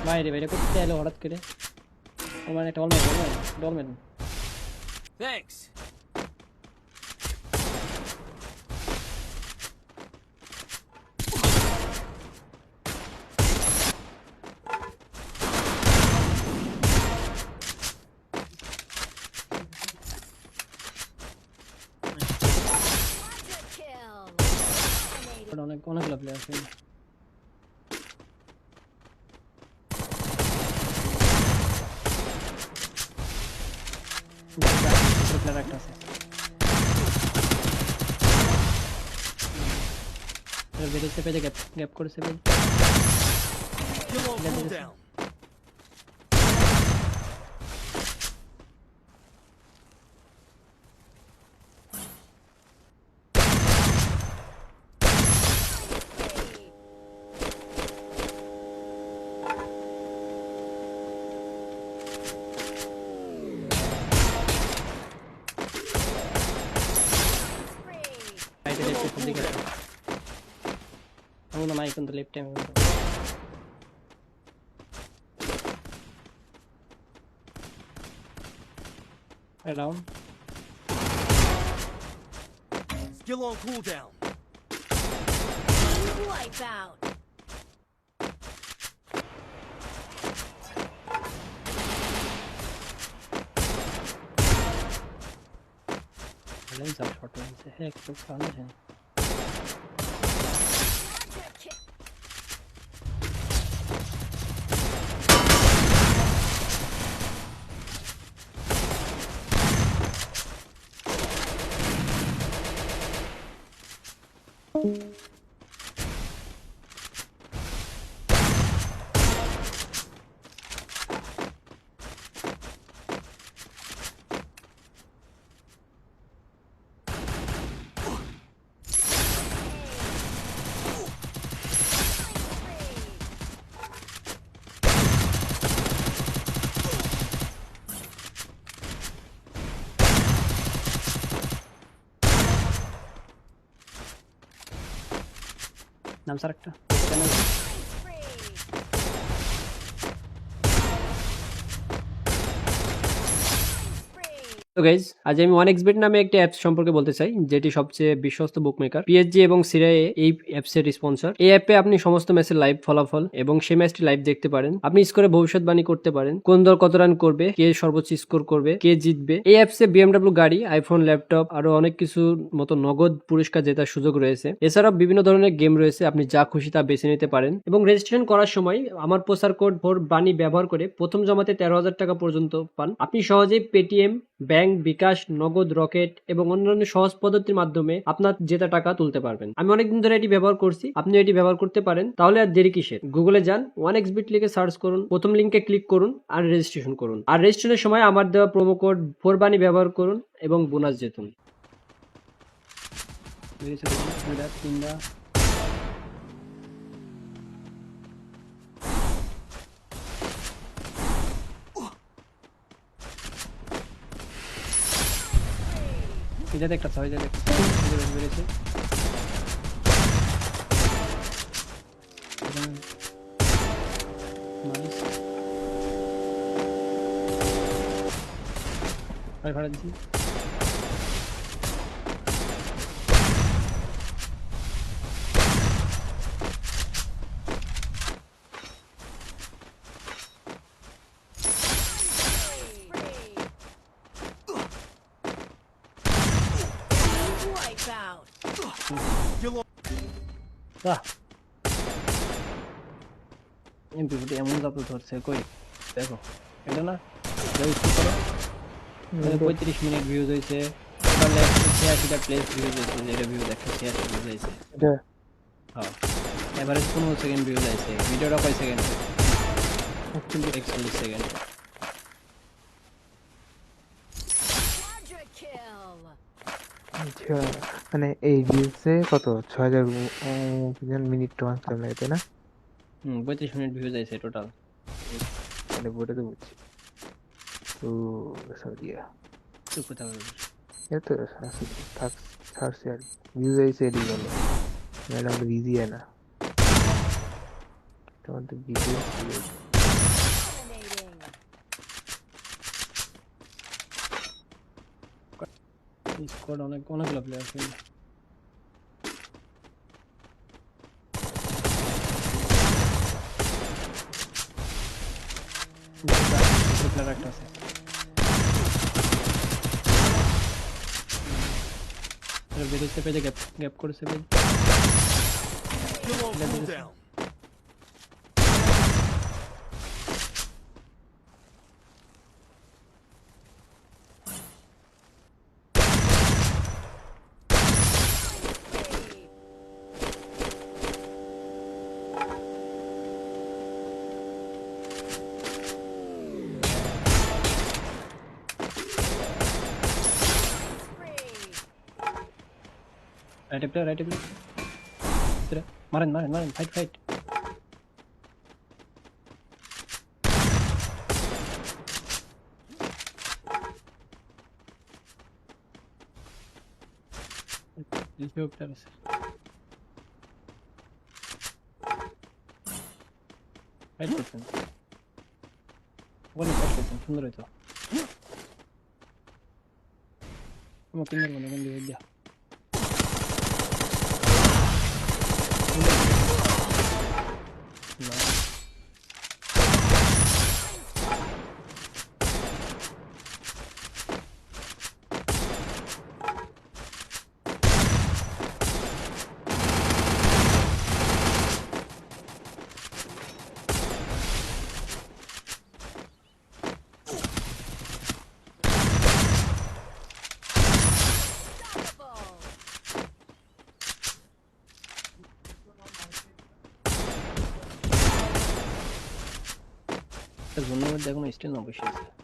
বাইরে বাইরে করতে এলো হঠাৎ করে আমার একটা ডলমেন Thanks. অনেকগুলো প্লেয়ার আছে প্লেয়ার একটা আছে বেরিয়েছে পেজে গ্যাপ করেছে পেজ Kill on cooldown. রাইটে লেফটে ফুল দিকে আমি না মাইক কিন্তু left time down Skill on cooldown. Wipe out. Lens shot से है एक तो सामने है नाम सर একটা তো গাইজ আজ আমি 1xbet নামে একটি অ্যাপস সম্পর্কে বলতে চাই যেটি সবচেয়ে বিশ্বস্ত বুকমেকার পিএসজি এবং সিরিয়াএ এই অ্যাপসের স্পন্সর এই অ্যাপে আপনি সমস্ত ম্যাচের লাইভ ফলাফল এবং সেই ম্যাচটি লাইভ দেখতে পারেন আপনি স্কোরে ভবিষ্যৎবাণী করতে পারেন কোন দল কত রান করবে কে সর্বোচ্চ স্কোর করবে কে জিতবে এই অ্যাপসে বিএমডব্লিউ গাড়ি আইফোন ল্যাপটপ আরো অনেক কিছু মতো নগদ পুরস্কার জেতার সুযোগ রয়েছে এছাড়াও বিভিন্ন ধরনের গেম রয়েছে আপনি যা খুশি তা বেছে নিতে পারেন এবং রেজিস্ট্রেশন করার সময় আমার প্রচার কোড ভোর বাণী ব্যবহার করে প্রথম জমাতে 13,000 টাকা পর্যন্ত পান আপনি সহজেই পেটিএম ব্যাংক বিকাশ নগদ রকেট এবং অন্যান্য সহজ পদ্ধতির মাধ্যমে আপনার জেতা টাকা তুলতে পারবেন আমি অনেকদিন ধরে এটি ব্যবহার করছি আপনি এটি ব্যবহার করতে পারেন তাহলে আর দেরি কিসের গুগলে যান 1xbet লিখে সার্চ করুন প্রথম লিংকে ক্লিক করুন আর রেজিস্ট্রেশন করুন আর রেজিস্ট্রেশনের সময় আমার দেওয়া প্রোমো কোড ভোরবাণী ব্যবহার করুন এবং বোনাস জিতুন এটা একটা ছয় জায়গা বেরিয়েছে ভাড়া দিচ্ছি Wipe out. এমপিভিটি এমন জাপ ধরছে কই দেখো এটা না 35 মিনিট ভিউজ হয়েছে তাহলে 86টা প্লেস ভিউজ হয়েছে যেটা ভিউ দেখো 86 ভিউজ হয়েছে এটা হ্যাঁ এভারেজ 15 সেকেন্ড ভিউজ হয়েছে ভিডিওটা কয় সেকেন্ড 41 সেকেন্ড আচ্ছা মানে এই রিলসে কত 6000 মিনিট ওয়াচ করলে তাই না 35 মিনিট ভিউজ হয়েছে টোটাল মানে বলে তো বুঝছি তো সরিয়া তুই কোথাও এত থাক ছাড়ছে আর ভিউজ হয়েছে এডি গেল ম্যাডাম বিজি है ना তোমাদের ভিডিও Dominating. স্কোয়াড অনেকগুলো প্লেয়ার খেলে। প্লেয়ার একটা আছে। বেরিয়েছে পেজে গ্যাপ করেছে page. Still on cooldown. Right player মারেন ফাইট। প্লেয়ার আছে। ফাইট করছেন, ওখানে ফাইট করছেন, সুন্দর হইতো। আমার কিনার মনে কোন দিকে দিয়া না। ধন্যবাদ, এখনো স্টিল না বসে আছে।